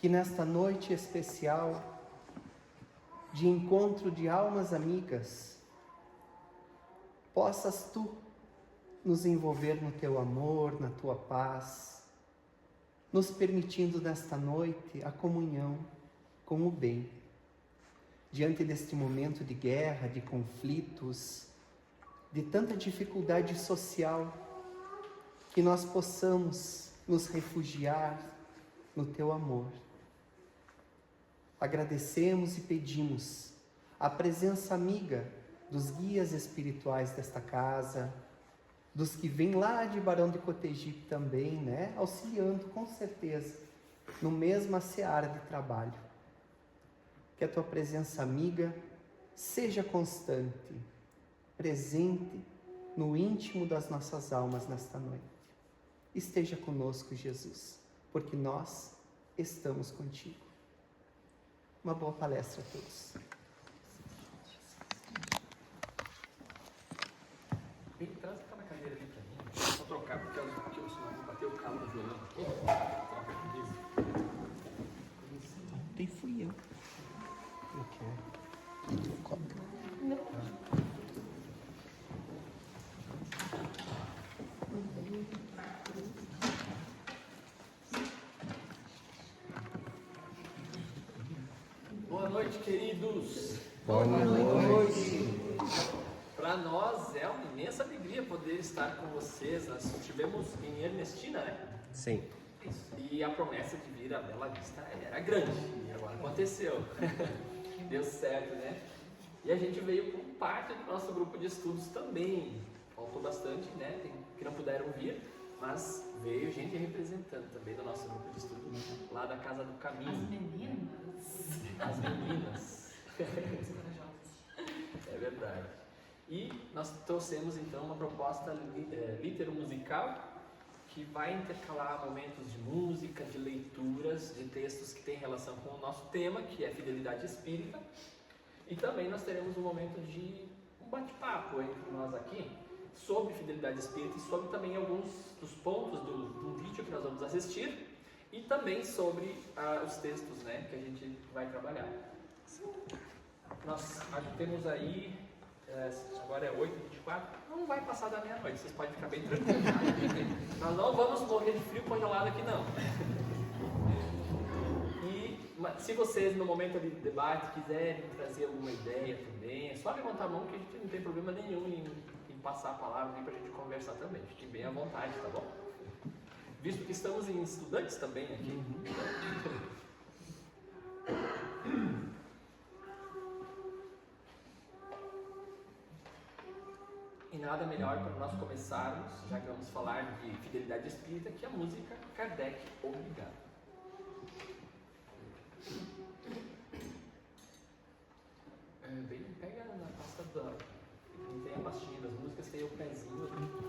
que nesta noite especial de encontro de almas amigas, possas Tu nos envolver no Teu amor, na Tua paz, nos permitindo nesta noite a comunhão com o bem. Diante deste momento de guerra, de conflitos, de tanta dificuldade social, que nós possamos nos refugiar no Teu amor. Agradecemos e pedimos a presença amiga dos guias espirituais desta casa, dos que vêm lá de Barão de Cotegipe também, né? Auxiliando com certeza no mesmo seara de trabalho. Que a Tua presença amiga seja constante, presente no íntimo das nossas almas nesta noite. Esteja conosco, Jesus, porque nós estamos contigo. Uma boa palestra a todos. Traz aquela cadeira ali pra mim. Vou trocar porque eu vou bater o cabo do violão aqui. Troca comigo. Ontem fui eu. Eu quero. Eu cobro. Boa noite, queridos. Boa noite. Para nós é uma imensa alegria poder estar com vocês. Nós estivemos em Ernestina, né? Sim. E a promessa de vir a Bela Vista era grande. E agora aconteceu. Deu certo, né? E a gente veio como parte do nosso grupo de estudos também. Faltou bastante, né? Tem que não puderam vir, mas veio gente representando também do nosso grupo de estudos lá da Casa do Caminho. As meninas. As meninas. É verdade. E nós trouxemos então uma proposta litero-musical que vai intercalar momentos de música, de leituras, de textos que têm relação com o nosso tema, que é fidelidade espírita. E também nós teremos um momento de um bate-papo entre nós aqui sobre fidelidade espírita e sobre também alguns dos pontos do vídeo que nós vamos assistir e também sobre os textos, né, que a gente vai trabalhar. Nós temos aí, agora é 8h24, não vai passar da meia-noite, vocês podem ficar bem tranquilos. Nós não vamos morrer de frio congelado aqui não. E se vocês no momento de debate quiserem trazer alguma ideia também, é só levantar a mão que a gente não tem problema nenhum em passar a palavra para a gente conversar também. Fiquem bem à vontade, tá bom? Visto que estamos em estudantes também aqui. E nada melhor para nós começarmos, já que vamos falar de fidelidade espírita, que a música Kardec Obrigado. Bem, pega na pasta da... Não tem a pastinha das músicas, tem o pezinho ali.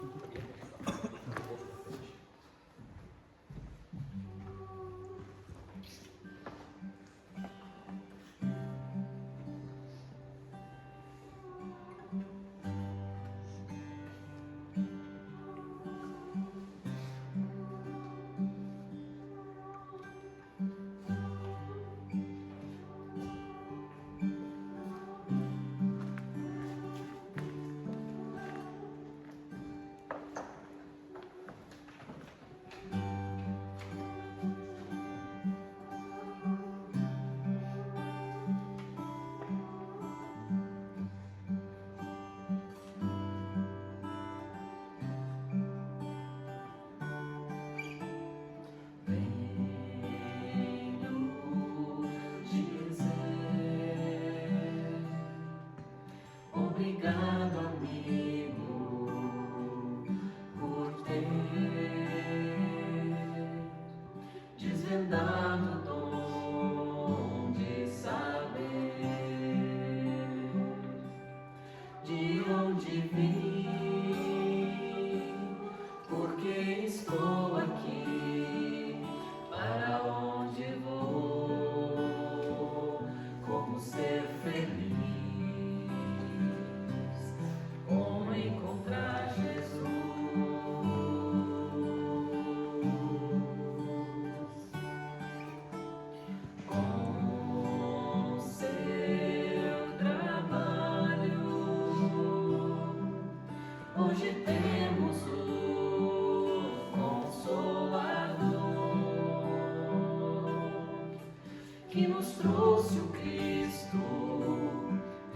que nos trouxe o Cristo,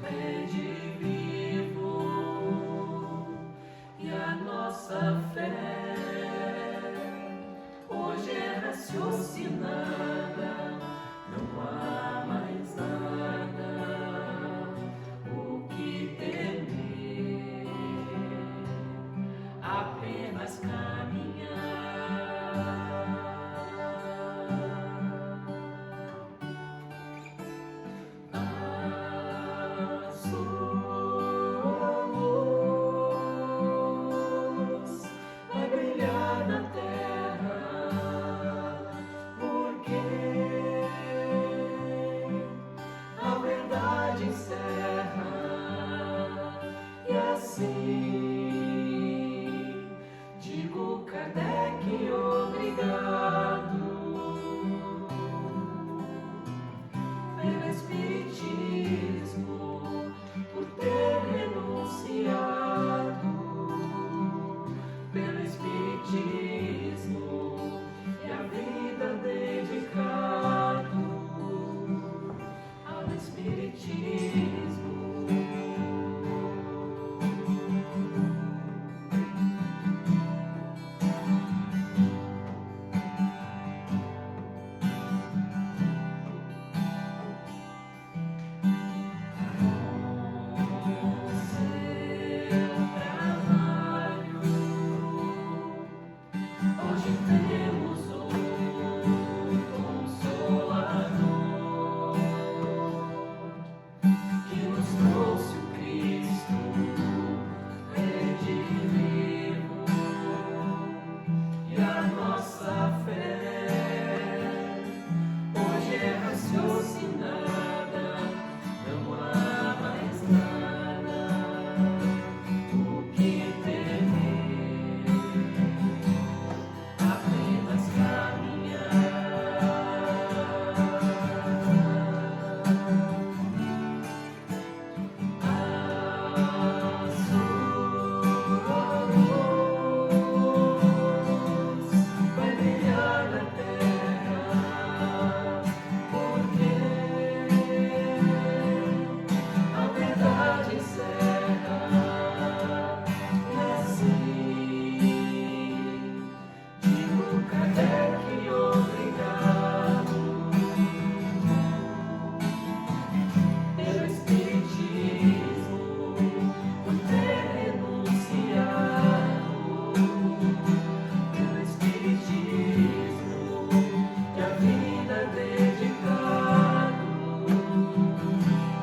rede vivo, e a nossa fé hoje é raciocinada, não há mais nada o que temer, apenas caminhar. A sua luz vai brilhar na terra, porque a verdade encerra, e assim digo, Kardec, obrigado pelo Espiritismo, por ter renunciado, pelo Espiritismo e a vida dedicado ao Espiritismo. Hoje temos um Consolador que nos trouxe o Cristo, rede vivo, e a nossa fé hoje é raciocinada, não há mais nada o que temer, apenas caminhar. A sua luz vai brilhar na terra, porque a verdade encerra, e assim digo, Kardec, obrigado pelo Espiritismo, por ter renunciado, pelo Espiritismo e a vida dedicado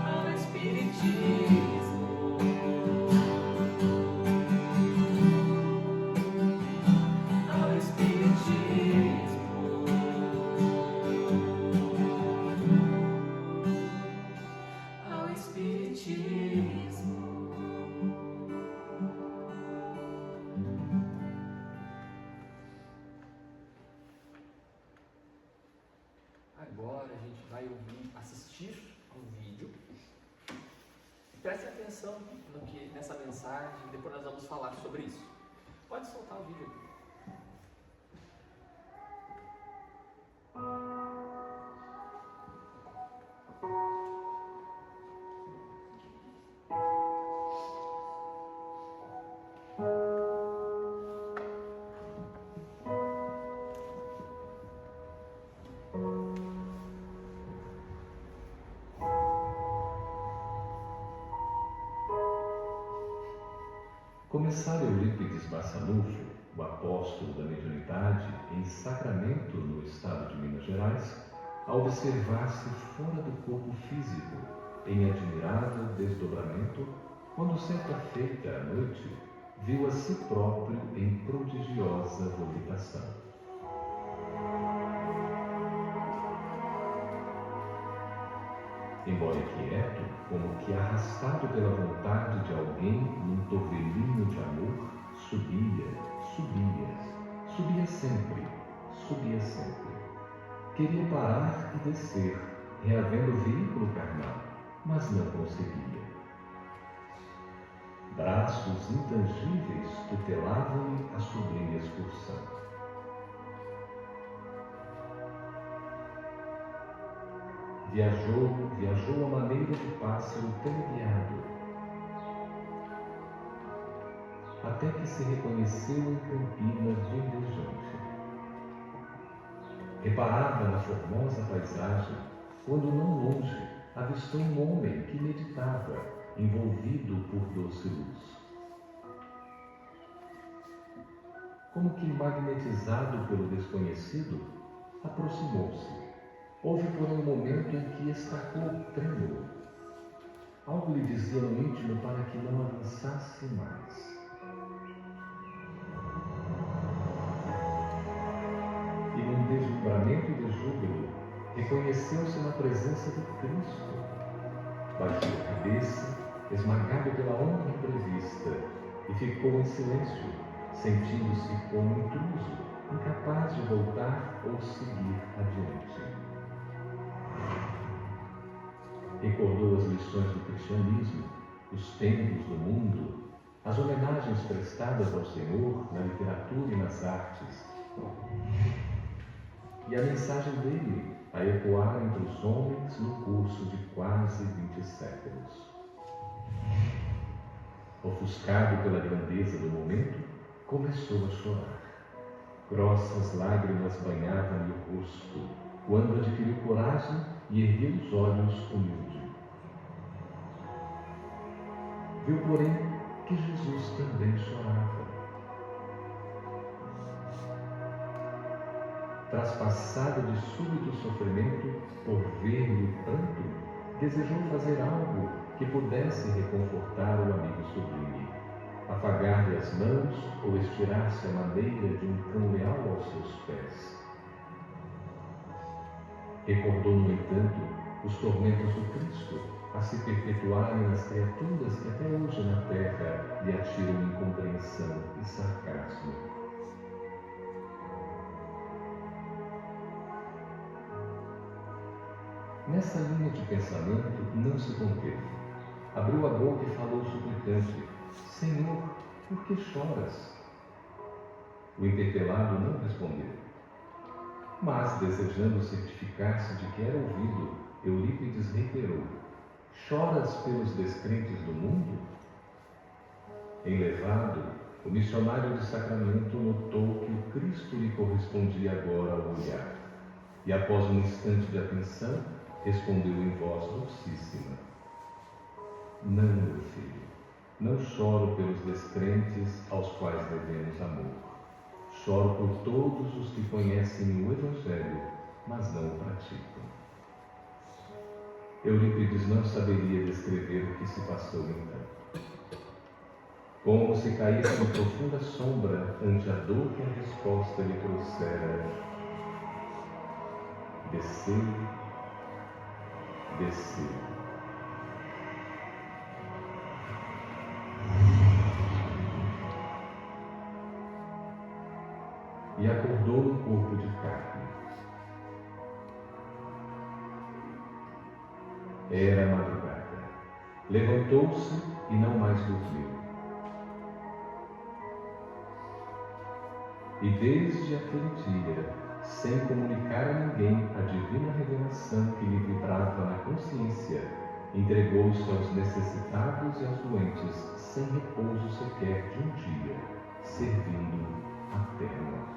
ao Espiritismo, ao Espiritismo, ao Espiritismo. Agora a gente vai assistir um vídeo. Preste atenção nessa mensagem, depois nós vamos falar sobre isso. Pode soltar o vídeo. Começara Eurípides Barçanufo, o apóstolo da mediunidade em Sacramento, no estado de Minas Gerais, a observar-se fora do corpo físico, em admirável desdobramento, quando certa feita à noite viu a si próprio em prodigiosa volitação. Embora quieto, como que arrastado pela vontade de alguém num torvelinho de amor, subia sempre. Queria parar e descer, reavendo o veículo carnal, mas não conseguia. Braços intangíveis tutelavam-lhe a sublime excursão. viajou à maneira de pássaro teleguiado, até que se reconheceu em campina verdejante. Reparava na formosa paisagem, quando não longe avistou um homem que meditava, envolvido por doce luz. Como que magnetizado pelo desconhecido, aproximou-se. Houve, porém, um momento em que estacou trêmulo. Algo lhe dizia no íntimo para que não avançasse mais. E num deslumbramento de júbilo, reconheceu-se na presença de Cristo. Baixou a cabeça, esmagado pela honra imprevista, e ficou em silêncio, sentindo-se como intruso, incapaz de voltar ou seguir adiante. Recordou as lições do cristianismo, os tempos do mundo, as homenagens prestadas ao Senhor na literatura e nas artes, e a mensagem dele a ecoar entre os homens no curso de quase 20 séculos. Ofuscado pela grandeza do momento, começou a chorar. Grossas lágrimas banhavam-lhe o rosto, quando adquiriu coragem e ergueu os olhos humilde. Viu, porém, que Jesus também chorava. Traspassado de súbito sofrimento por ver-lhe o pranto, desejou fazer algo que pudesse reconfortar o amigo sublime, afagar-lhe as mãos ou estirar-se à maneira de um cão leal aos seus pés. Recordou, no entanto, os tormentos do Cristo a se perpetuarem nas criaturas que até hoje na terra lhe atiram incompreensão e sarcasmo. Nessa linha de pensamento não se conteve. Abriu a boca e falou suplicante: Senhor, por que choras? O interpelado não respondeu. Mas, desejando certificar-se de que era ouvido, Eurípides reiterou: Choras pelos descrentes do mundo? Enlevado, o missionário de Sacramento notou que o Cristo lhe correspondia agora ao olhar, e após um instante de atenção, respondeu em voz docíssima: Não, meu filho, não choro pelos descrentes aos quais devemos amor. Choro por todos os que conhecem o Evangelho, mas não o praticam. Eurípides não saberia descrever o que se passou então. Como se caísse em profunda sombra ante a dor que a resposta lhe trouxera, desceu, desceu. E acordou no corpo de carne. Era madrugada. Levantou-se e não mais dormiu. E desde aquele dia, sem comunicar a ninguém a divina revelação que lhe vibrava na consciência, entregou-se aos necessitados e aos doentes, sem repouso sequer de um dia, servindo até a morte.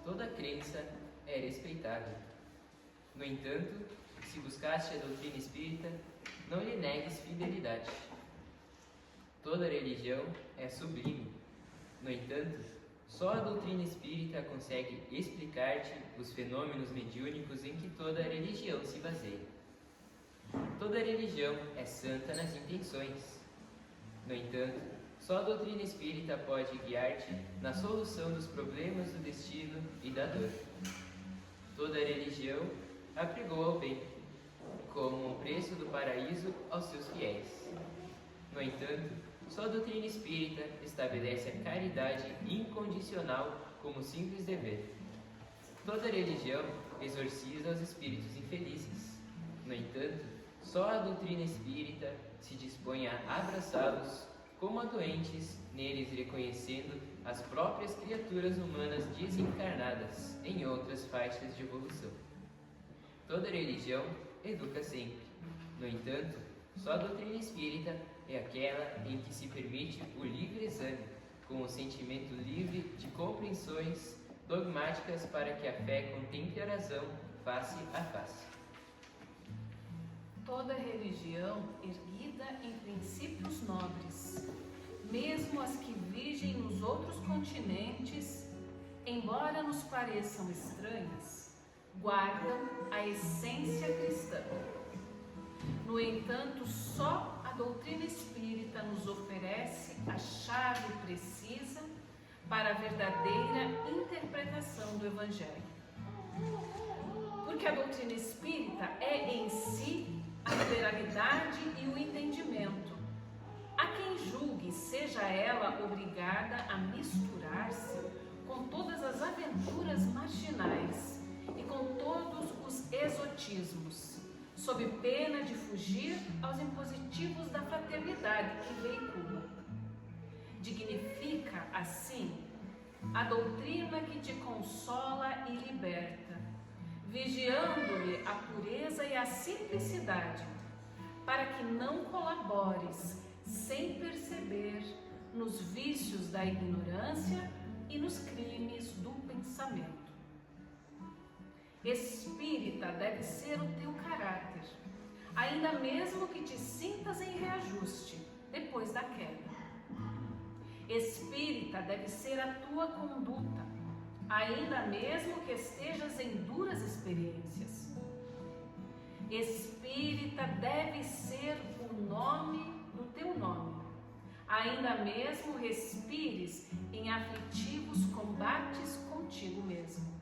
toda crença é respeitável. No entanto, se buscaste a doutrina espírita, não lhe negues fidelidade. Toda religião é sublime. No entanto, só a doutrina espírita consegue explicar-te os fenômenos mediúnicos em que toda religião se baseia. Toda religião é santa nas intenções. No entanto, só a doutrina espírita pode guiar-te na solução dos problemas do destino e da dor. Toda religião apregou ao bem, como um preço do paraíso aos seus fiéis. No entanto, só a doutrina espírita estabelece a caridade incondicional como simples dever. Toda religião exorciza os espíritos infelizes. No entanto, só a doutrina espírita se dispõe a abraçá-los como a doentes, neles reconhecendo as próprias criaturas humanas desencarnadas em outras faixas de evolução. Toda religião educa sempre. No entanto, só a doutrina espírita é aquela em que se permite o livre exame, com o sentimento livre de compreensões dogmáticas para que a fé contemple a razão face a face. Toda religião erguida em princípios nobres, mesmo as que vigem nos outros continentes, embora nos pareçam estranhas, guardam a essência cristã. No entanto, só a doutrina espírita nos oferece a chave precisa para a verdadeira interpretação do Evangelho. Porque a doutrina espírita é em si a liberalidade e o entendimento. Há quem julgue seja ela obrigada a misturar-se com todas as aventuras marginais e com todos os exotismos, sob pena de fugir aos impositivos da fraternidade que veicula. Dignifica, assim, a doutrina que te consola e liberta, vigiando-lhe a pureza e a simplicidade, para que não colabores, sem perceber, nos vícios da ignorância e nos crimes do pensamento. Espírita deve ser o teu caráter, ainda mesmo que te sintas em reajuste depois da queda. Espírita deve ser a tua conduta, ainda mesmo que estejas em duras experiências. Espírita deve ser o nome do teu nome, ainda mesmo respires em aflitivos combates contigo mesmo.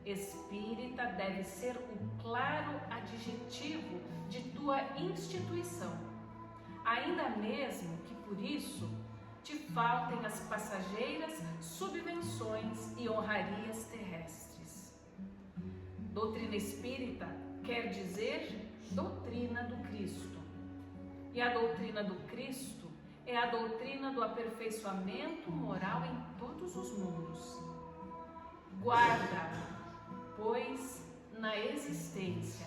Espírita deve ser o claro adjetivo de tua instituição, ainda mesmo que por isso te faltem as passageiras subvenções e honrarias terrestres. Doutrina espírita quer dizer doutrina do Cristo. E a doutrina do Cristo é a doutrina do aperfeiçoamento moral em todos os mundos. Guarda, pois, na existência,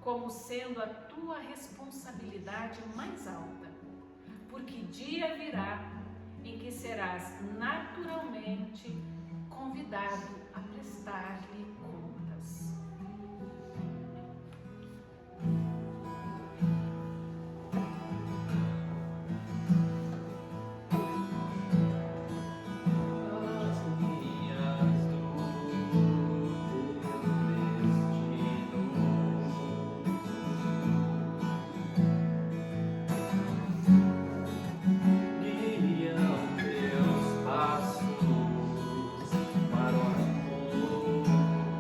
como sendo a tua responsabilidade mais alta, porque dia virá em que serás naturalmente convidado a prestar-lhe contas. Guiam teus passos para o amor.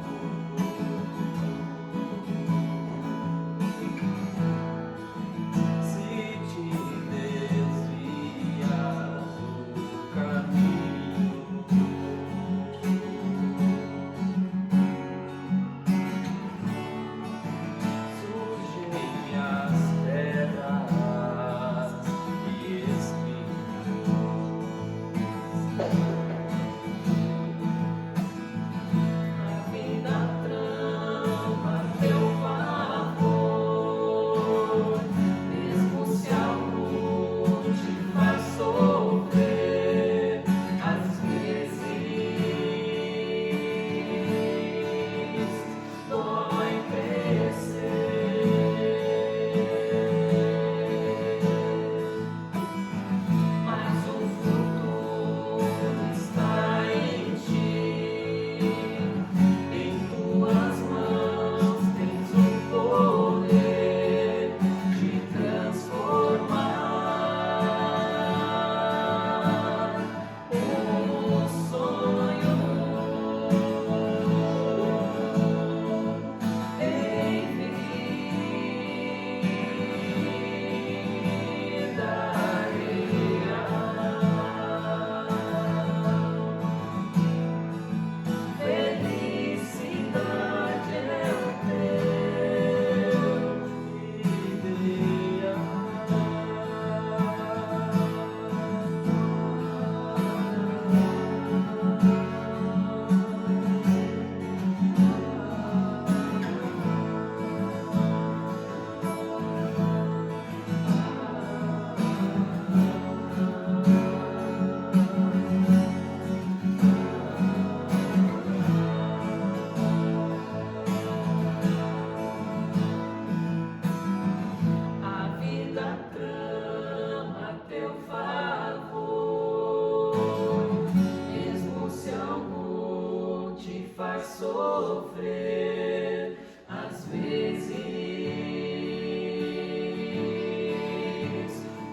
faz sofrer, às vezes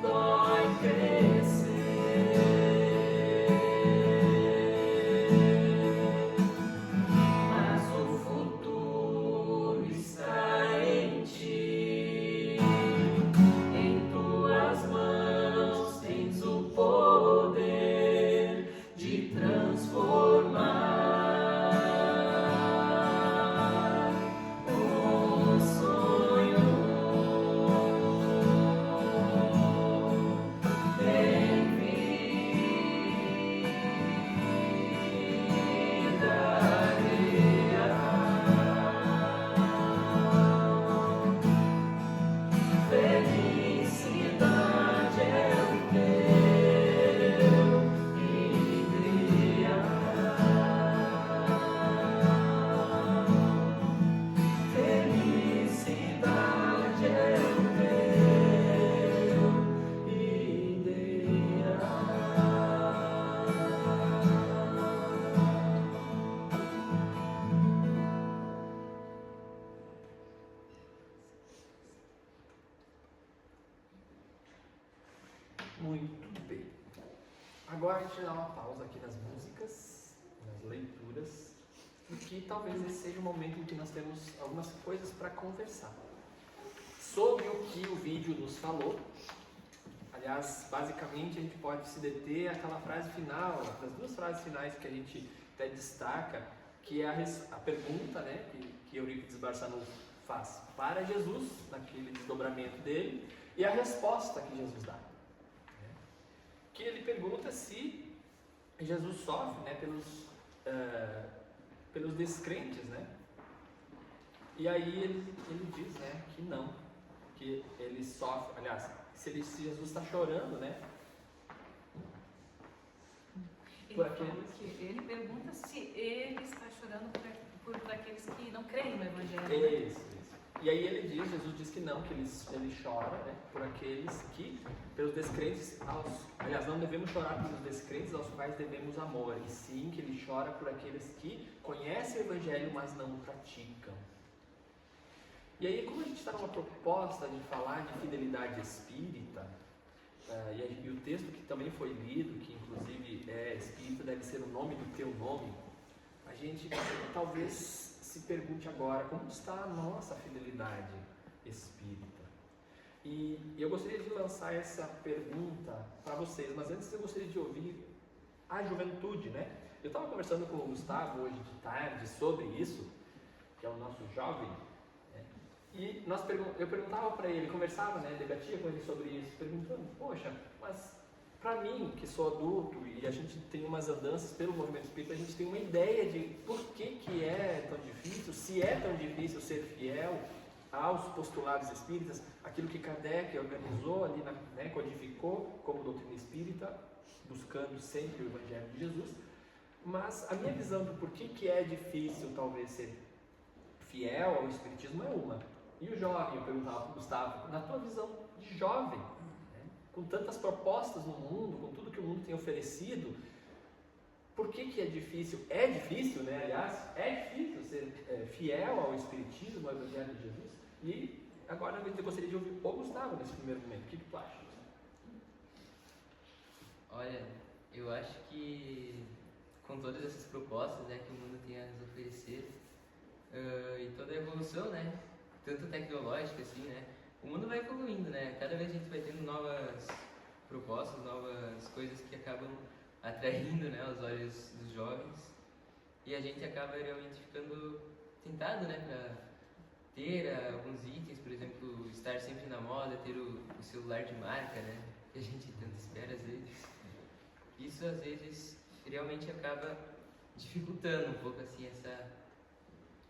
dói crescer, mas o futuro está em ti, em tuas mãos tens o poder de transformar. Muito bem. Agora a gente vai dar uma pausa aqui nas músicas, nas leituras, porque talvez esse seja o momento em que nós temos algumas coisas para conversar sobre o que o vídeo nos falou. Aliás, basicamente a gente pode se deter àquela frase final, as duas frases finais que a gente até destaca, que é a pergunta, né, que Eurípides Barçanufo faz para Jesus, naquele desdobramento dele, e a resposta que Jesus dá. Que ele pergunta se Jesus sofre, né, pelos descrentes, né? E aí ele diz, né, que não, que ele sofre, aliás, se Jesus está chorando, né? Ele pergunta se ele está chorando por aqueles que não creem no Evangelho. Isso. E aí Jesus diz que não, que ele chora, né, por aqueles que, pelos descrentes, aliás, não devemos chorar pelos descrentes aos quais devemos amor, e sim que ele chora por aqueles que conhecem o Evangelho, mas não o praticam. E aí, como a gente está numa proposta de falar de fidelidade espírita, e o texto que também foi lido, que inclusive é espírita, deve ser o nome do teu nome, a gente talvez se pergunte agora, como está a nossa fidelidade espírita? E eu gostaria de lançar essa pergunta para vocês, mas antes eu gostaria de ouvir a juventude, né? Eu estava conversando com o Gustavo hoje de tarde sobre isso, que é o nosso jovem, né? E eu perguntava para ele, conversava, né, debatia com ele sobre isso, perguntando, poxa, mas para mim, que sou adulto e a gente tem umas andanças pelo movimento espírita, a gente tem uma ideia de por que é tão difícil, se é tão difícil ser fiel aos postulados espíritas, aquilo que Kardec organizou ali, né, codificou como doutrina espírita, buscando sempre o Evangelho de Jesus. Mas a minha visão do porquê que é difícil talvez ser fiel ao Espiritismo é uma. E o jovem, eu perguntava para o Gustavo, na tua visão de jovem, com tantas propostas no mundo, com tudo que o mundo tem oferecido, por que é difícil? É difícil, né? Aliás, é difícil ser fiel ao Espiritismo, ao Evangelho de Jesus. E agora eu gostaria de ouvir o Gustavo nesse primeiro momento. O que tu acha? Olha, eu acho que com todas essas propostas, né, que o mundo tem a nos oferecer, e toda a evolução, né, tanto tecnológica assim, né, o mundo vai evoluindo, né? Cada vez a gente vai tendo novas propostas, novas coisas que acabam atraindo, né, os olhos dos jovens, e a gente acaba realmente ficando tentado, né, para ter alguns itens, por exemplo, estar sempre na moda, ter o celular de marca, né, que a gente tanto espera às vezes. Isso às vezes realmente acaba dificultando um pouco assim essa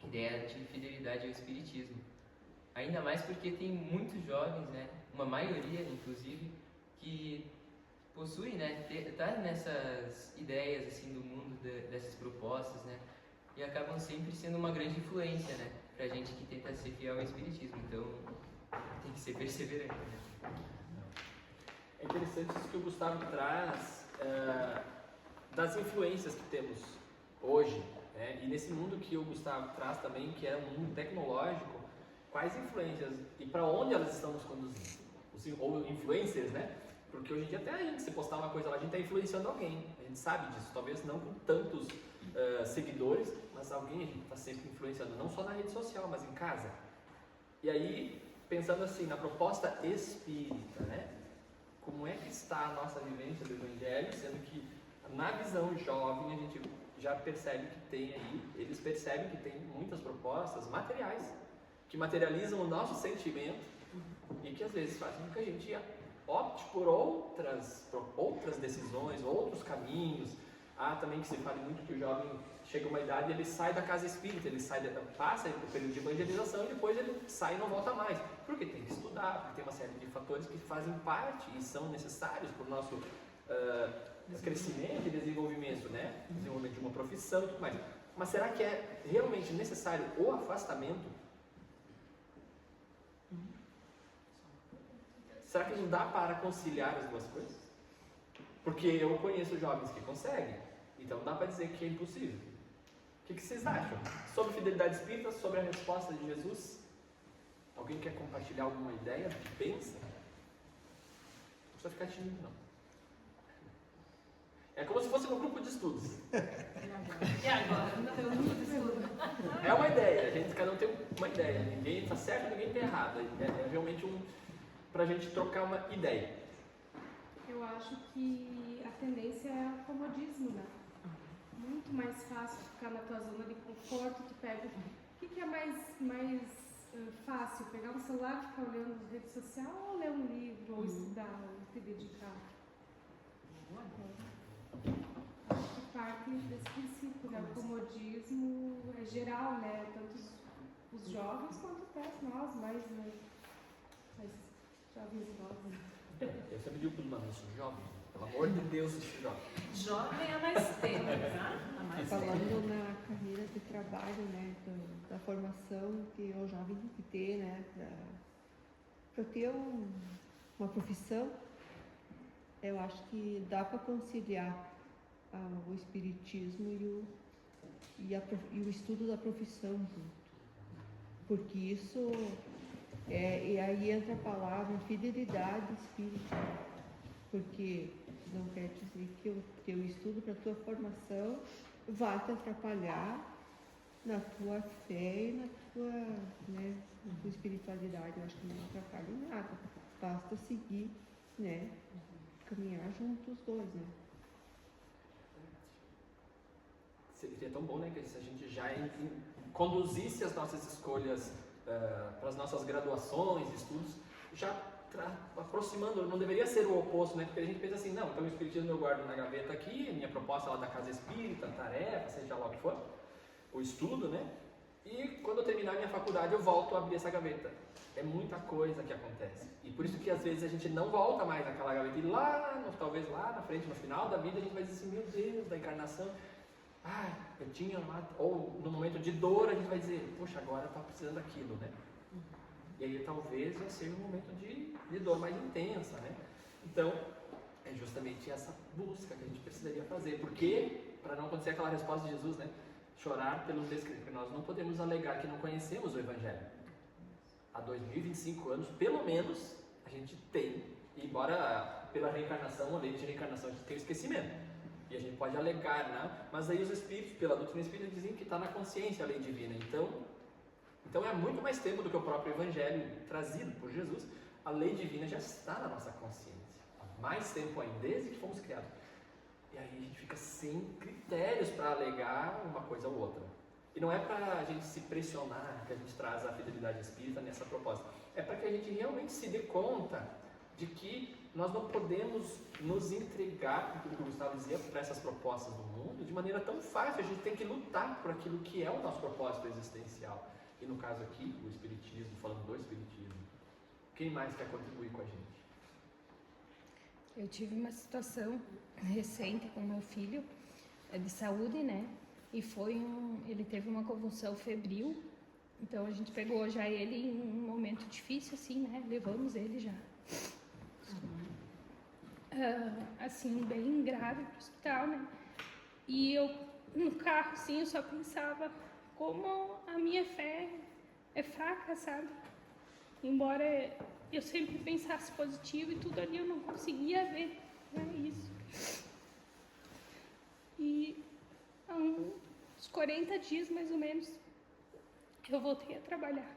ideia de fidelidade ao Espiritismo. Ainda mais porque tem muitos jovens, né, uma maioria inclusive, que possui, né, tá nessas ideias assim do mundo, dessas propostas, né, e acabam sempre sendo uma grande influência, né, pra gente que tenta ser fiel ao Espiritismo. Então tem que ser perseverante, né? É interessante isso que o Gustavo traz das influências que temos hoje, né, e nesse mundo que o Gustavo traz também, que é um mundo tecnológico, quais influências e para onde elas estão nos conduzindo? Ou influencers, né? Porque hoje em dia até a gente, se postar uma coisa lá, a gente está influenciando alguém. A gente sabe disso, talvez não com tantos seguidores, mas alguém a gente está sempre influenciando, não só na rede social, mas em casa. E aí, pensando assim, na proposta espírita, né? Como é que está a nossa vivência do Evangelho, sendo que na visão jovem a gente já percebe que tem aí, eles percebem que tem muitas propostas materiais, que materializam o nosso sentimento e que às vezes fazem com que a gente opte por outras decisões, outros caminhos. Também que se fala muito que o jovem chega a uma idade, ele sai da casa espírita, ele passa o período de evangelização e depois ele sai e não volta mais, porque tem que estudar, porque tem uma série de fatores que fazem parte e são necessários para o nosso crescimento e desenvolvimento, né? Desenvolvimento de uma profissão e tudo mais. Mas será que é realmente necessário o afastamento? Será que não dá para conciliar as duas coisas? Porque eu conheço jovens que conseguem, então dá para dizer que é impossível. O que vocês acham? Sobre fidelidade espírita, sobre a resposta de Jesus? Alguém quer compartilhar alguma ideia? Pensa? Não precisa ficar tímido, não. É como se fosse um grupo de estudos. E agora? Não tem um grupo de estudo. É uma ideia, cada um tem uma ideia. Ninguém está certo, ninguém está errado. É realmente para a gente trocar uma ideia. Eu acho que a tendência é o comodismo, né? Muito mais fácil ficar na tua zona de conforto, tu pega... O que é mais fácil? Pegar um celular, ficar olhando as redes sociais, ou ler um livro, ou estudar, ou te dedicar? Acho que parte desse princípio, né? O comodismo é geral, né? Tanto os jovens quanto até nós, mais jovens e nós. Eu sempre digo para os manos, jovem, pelo amor de Deus, jovem. Jovem há mais tempo, tá? Há mais tempo. Falando na carreira de trabalho, né, da formação que o jovem tem que ter, né, para ter uma profissão, eu acho que dá para conciliar o espiritismo e o estudo da profissão junto, porque isso e aí entra a palavra fidelidade espírita, porque não quer dizer que o teu estudo para a tua formação vai te atrapalhar na tua fé e na tua espiritualidade. Eu acho que não atrapalha em nada, basta seguir, né, caminhar juntos os dois, né. Seria tão bom, né, que se a gente já conduzisse as nossas escolhas para as nossas graduações, estudos, já aproximando, não deveria ser o oposto, né? Porque a gente pensa assim, não, então o espiritismo eu guardo na gaveta aqui, minha proposta lá da casa espírita, tarefa, seja lá o que for, o estudo, né? E quando eu terminar minha faculdade eu volto a abrir essa gaveta. É muita coisa que acontece. E por isso que às vezes a gente não volta mais naquela gaveta e talvez lá na frente, no final da vida, a gente vai dizer assim, meu Deus, da encarnação, eu tinha lá, ou no momento de dor a gente vai dizer, poxa, agora eu estava precisando daquilo, né? E aí talvez vai ser um momento de dor mais intensa, né? Então, é justamente essa busca que a gente precisaria fazer. Porque, para não acontecer aquela resposta de Jesus, né? Chorar pelos descrentes, porque nós não podemos alegar que não conhecemos o Evangelho. Há 2025 anos, pelo menos, a gente tem, embora pela reencarnação, a lei de reencarnação, a gente tem o esquecimento. E a gente pode alegar, né? Mas aí os espíritos, pela doutrina espírita, dizem que está na consciência a lei divina. Então é muito mais tempo do que o próprio Evangelho trazido por Jesus. A lei divina já está na nossa consciência. Há mais tempo ainda, desde que fomos criados. E aí a gente fica sem critérios para alegar uma coisa ou outra. E não é para a gente se pressionar que a gente traz a fidelidade espírita nessa proposta. É para que a gente realmente se dê conta de que nós não podemos nos entregar, como o Gustavo dizia, para essas propostas do mundo de maneira tão fácil. A gente tem que lutar por aquilo que é o nosso propósito existencial. E no caso aqui, o Espiritismo, falando do Espiritismo. Quem mais quer contribuir com a gente? Eu tive uma situação recente com meu filho, de saúde, né? E ele teve uma convulsão febril. Então a gente pegou já ele em um momento difícil, assim, né? Levamos ele já. assim, bem grave para o hospital, né? E eu no carro, assim, eu só pensava como a minha fé é fraca, sabe? Embora eu sempre pensasse positivo e tudo ali, eu não conseguia ver, né, isso. E há uns 40 dias, mais ou menos, eu voltei a trabalhar.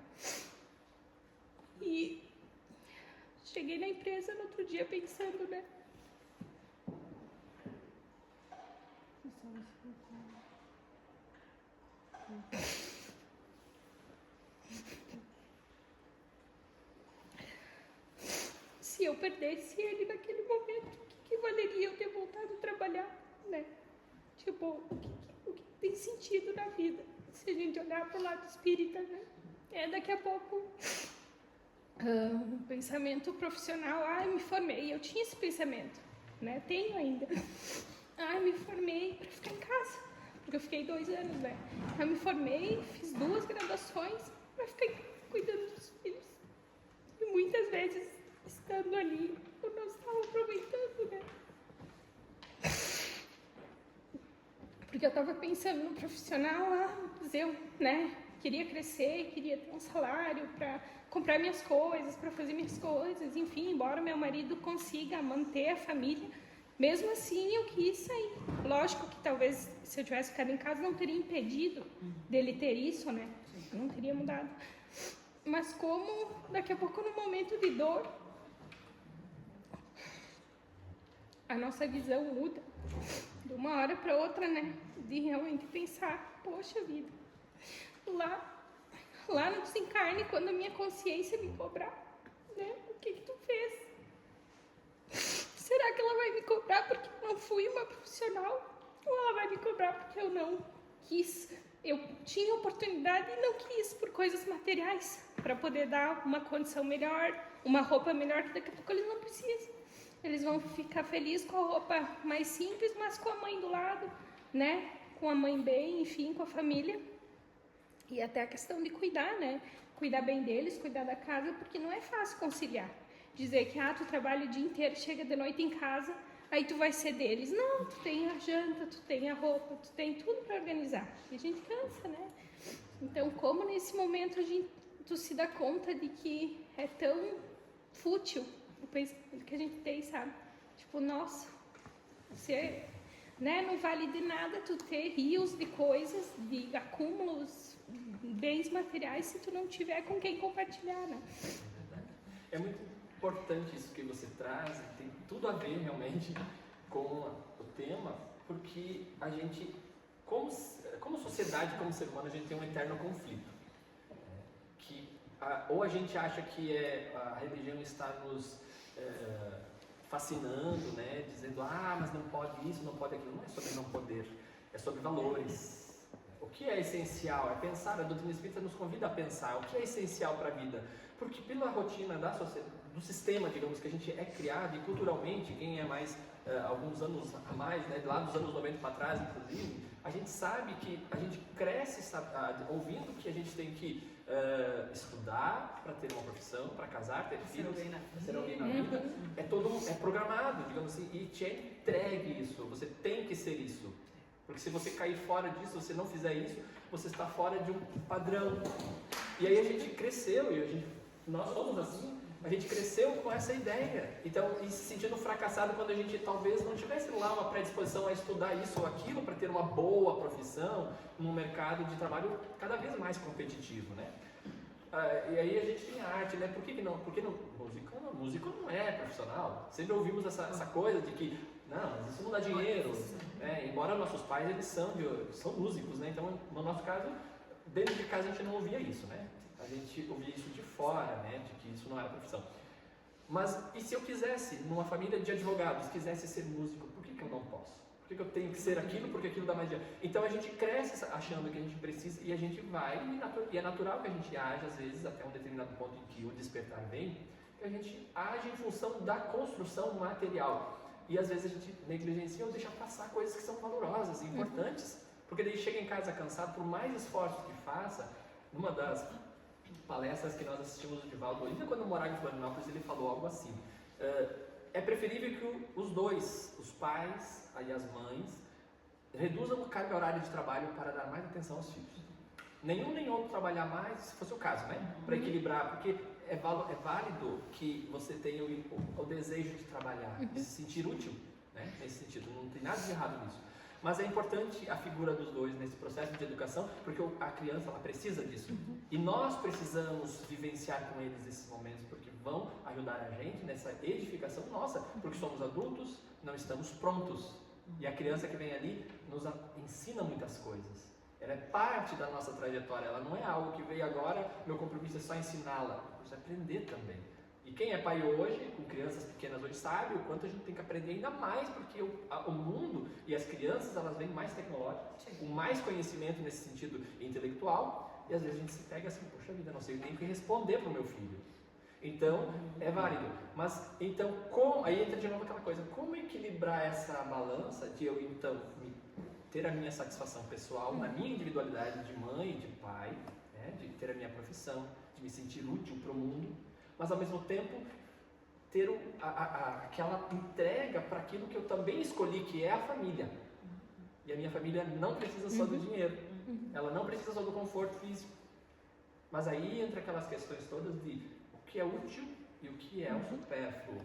E cheguei na empresa no outro dia pensando, né? Se eu perdesse ele naquele momento, o que valeria eu ter voltado a trabalhar, né? Tipo, o que tem sentido na vida? Se a gente olhar pro lado espírita, né? Daqui a pouco, um pensamento profissional, me formei. Eu tinha esse pensamento, né? Tenho ainda. Me formei para ficar em casa, porque eu fiquei 2 anos, né? Eu me formei, fiz 2 graduações para ficar em casa, cuidando dos filhos. E muitas vezes, estando ali, eu não estava aproveitando, né? Porque eu estava pensando no profissional, mas eu, né, queria crescer, queria ter um salário para comprar minhas coisas, para fazer minhas coisas, enfim, embora meu marido consiga manter a família, mesmo assim eu quis sair. Lógico que talvez se eu tivesse ficado em casa não teria impedido dele ter isso, né? Não teria mudado. Mas como daqui a pouco, no momento de dor, a nossa visão muda de uma hora para outra, né? De realmente pensar, poxa vida, lá no desencarne, quando a minha consciência me cobrar, né? O que tu fez? Será que ela vai me cobrar porque eu não fui uma profissional? Ou ela vai me cobrar porque eu não quis? Eu tinha oportunidade e não quis por coisas materiais, para poder dar uma condição melhor, uma roupa melhor, que daqui a pouco eles não precisam. Eles vão ficar felizes com a roupa mais simples, mas com a mãe do lado, né? Com a mãe bem, enfim, com a família. E até a questão de cuidar, né? Cuidar bem deles, cuidar da casa, porque não é fácil conciliar. Dizer que, tu trabalha o dia inteiro, chega de noite em casa, aí tu vai ser deles. Não, tu tem a janta, tu tem a roupa, tu tem tudo para organizar. E a gente cansa, né? Então, como nesse momento tu se dá conta de que é tão fútil o pensamento que a gente tem, sabe? Tipo, nossa, você, né, não vale de nada tu ter rios de coisas, de acúmulos, bens materiais, se tu não tiver com quem compartilhar, né? É muito importante isso que você traz, tem tudo a ver realmente com o tema, porque a gente, como sociedade, como ser humano, a gente tem um eterno conflito. Que ou a gente acha que a religião está nos fascinando, né? Dizendo, mas não pode isso, não pode aquilo. Não é sobre não poder, é sobre valores. O que é essencial? É pensar, a doutrina espírita nos convida a pensar o que é essencial para a vida. Porque pela rotina da sociedade, do sistema, digamos, que a gente é criado, e culturalmente, quem é mais, alguns anos a mais, né, lá dos anos 90 para trás, inclusive, a gente sabe que a gente cresce ouvindo que a gente tem que estudar para ter uma profissão, para casar, ter filhos, ser alguém na vida. É programado, digamos assim, e te é entregue isso, você tem que ser isso. Porque se você cair fora disso, se você não fizer isso, você está fora de um padrão. E aí a gente cresceu, nós somos assim, a gente cresceu com essa ideia. Então, e se sentindo fracassado quando a gente talvez não tivesse lá uma predisposição a estudar isso ou aquilo para ter uma boa profissão num mercado de trabalho cada vez mais competitivo, né? E aí a gente tem a arte, né? Por que não? Porque músico não é profissional. Sempre ouvimos essa coisa de que, não, mas isso não dá dinheiro. Embora nossos pais, eles são músicos, né? Então, no nosso caso, dentro de casa a gente não ouvia isso, né? A gente ouvia isso de fora, né? De que isso não era profissão. Mas, e se eu quisesse, numa família de advogados, quisesse ser músico, por que eu não posso? Por que eu tenho que ser aquilo? Porque aquilo dá mais dinheiro. Então a gente cresce achando que a gente precisa e a gente vai, e é natural que a gente age, às vezes, até um determinado ponto em que o despertar vem, que a gente age em função da construção material. E às vezes a gente negligencia ou deixa passar coisas que são valorosas e importantes, porque daí chega em casa cansado, por mais esforços que faça. Numa das palestras que nós assistimos do Divaldo, ainda quando morava em Florianópolis, ele falou algo assim: é preferível que os dois, os pais e as mães, reduzam a carga horária de trabalho para dar mais atenção aos filhos. Nenhum nem outro trabalhar mais, se fosse o caso, né? Para equilibrar, porque é válido que você tenha o desejo de trabalhar, de se sentir útil, né? Nesse sentido, não tem nada de errado nisso. Mas é importante a figura dos dois nesse processo de educação, porque a criança ela precisa disso. E nós precisamos vivenciar com eles esses momentos, porque vão ajudar a gente nessa edificação nossa, porque somos adultos, não estamos prontos. E a criança que vem ali nos ensina muitas coisas. Ela é parte da nossa trajetória, ela não é algo que veio agora, meu compromisso é só ensiná-la, eu preciso aprender também. E quem é pai hoje, com crianças pequenas hoje, sabe o quanto a gente tem que aprender ainda mais, porque o mundo e as crianças, elas vêm mais tecnológicas, com mais conhecimento nesse sentido intelectual, e às vezes a gente se pega assim, poxa vida, não sei nem o que responder para o meu filho. Então, é válido. Mas, então, aí entra de novo aquela coisa, como equilibrar essa balança de eu, então, ter a minha satisfação pessoal, na minha individualidade de mãe e de pai, né, de ter a minha profissão, de me sentir útil para o mundo, mas ao mesmo tempo ter aquela entrega para aquilo que eu também escolhi, que é a família. E a minha família não precisa só do dinheiro, ela não precisa só do conforto físico. Mas aí entra aquelas questões todas de o que é útil e o que é o supérfluo.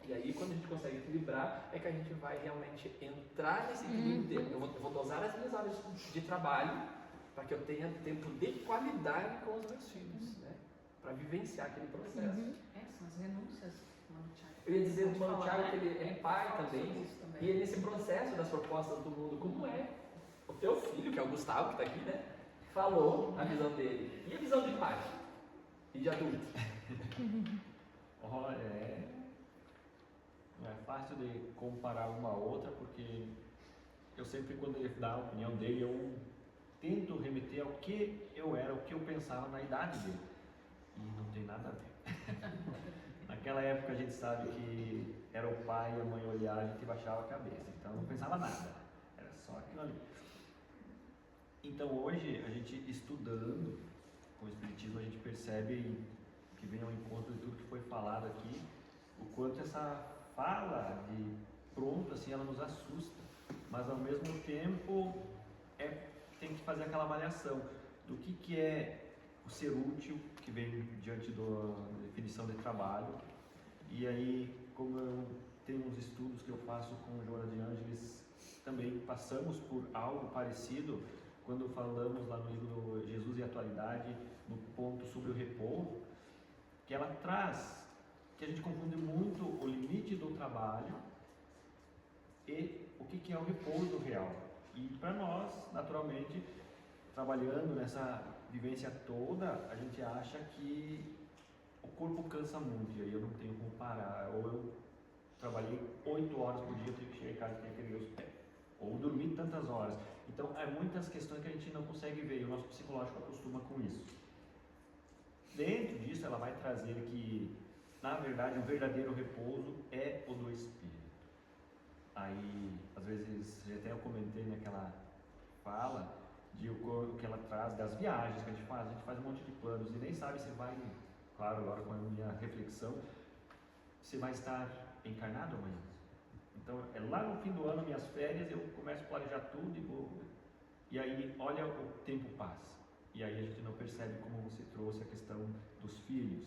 E aí, quando a gente consegue equilibrar, é que a gente vai realmente entrar nesse equilíbrio. Eu vou dosar as minhas horas de trabalho para que eu tenha tempo de qualidade com os meus filhos, né? Para vivenciar aquele processo. São as renúncias, Mano Thiago. Eu ia dizer do Mano Pode Thiago falar, que ele é pai também, e é nesse processo das propostas do mundo, como é o teu filho, que é o Gustavo, que está aqui, né? Falou a visão dele. E a visão de pai? E de adulto? Olha, não é fácil de comparar uma a outra, porque eu sempre, quando ele dá a opinião dele, eu tento remeter ao que eu era, o que eu pensava na idade dele. E não tem nada a ver. Naquela época a gente sabe que era o pai e a mãe olhar, a gente baixava a cabeça, então não pensava nada, era só aquilo ali. Então hoje, a gente estudando com o Espiritismo, a gente percebe que vem ao encontro de tudo que foi falado aqui, o quanto essa fala de pronto, assim, ela nos assusta, mas ao mesmo tempo tem que fazer aquela avaliação do que é o ser útil, que vem diante da definição de trabalho. E aí, como eu tenho uns estudos que eu faço com o Joana de Ângeles, também passamos por algo parecido quando falamos lá no livro Jesus e a Atualidade, no ponto sobre o repouso, que ela traz que a gente confunde muito o limite do trabalho e o que é o repouso real. E para nós, naturalmente, trabalhando nessa vivência toda, a gente acha que o corpo cansa muito, e aí eu não tenho como parar. Ou eu trabalhei 8 horas por dia, eu tenho que chegar em casa e tenho que erguer os pés. Ou dormir tantas horas. Então, há muitas questões que a gente não consegue ver, e o nosso psicológico acostuma com isso. Dentro disso, ela vai trazer que, na verdade, o verdadeiro repouso é o do espírito. Aí, às vezes, até eu comentei naquela fala de o que ela traz das viagens que a gente faz um monte de planos e nem sabe se vai, claro, agora com a minha reflexão, se vai estar encarnado amanhã. Então, é lá no fim do ano, minhas férias, eu começo a planejar tudo e vou. E aí, olha, o tempo passa. E aí a gente não percebe, como você trouxe a questão dos filhos.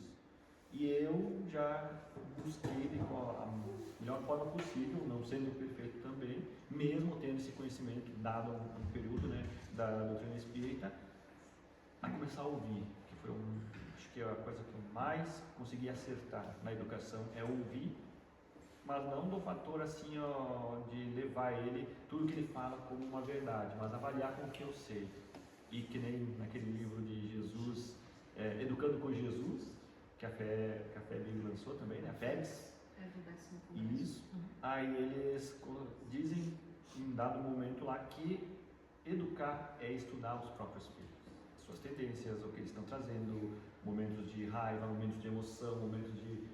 E eu já busquei de a melhor forma possível, não sendo perfeito também, mesmo tendo esse conhecimento dado um período, né, da doutrina espírita, a começar a ouvir, que foi acho que a coisa que eu mais consegui acertar na educação é ouvir, mas não do fator assim, ó, de levar ele, tudo que ele fala como uma verdade, mas avaliar com o que eu sei. E que nem naquele livro de Jesus, Educando com Jesus, que a Fé Bíblia lançou também, né? A FEBS. Isso. Aí eles dizem, em dado momento lá, que educar é estudar os próprios filhos. Suas tendências, o que eles estão trazendo, momentos de raiva, momentos de emoção, momentos de...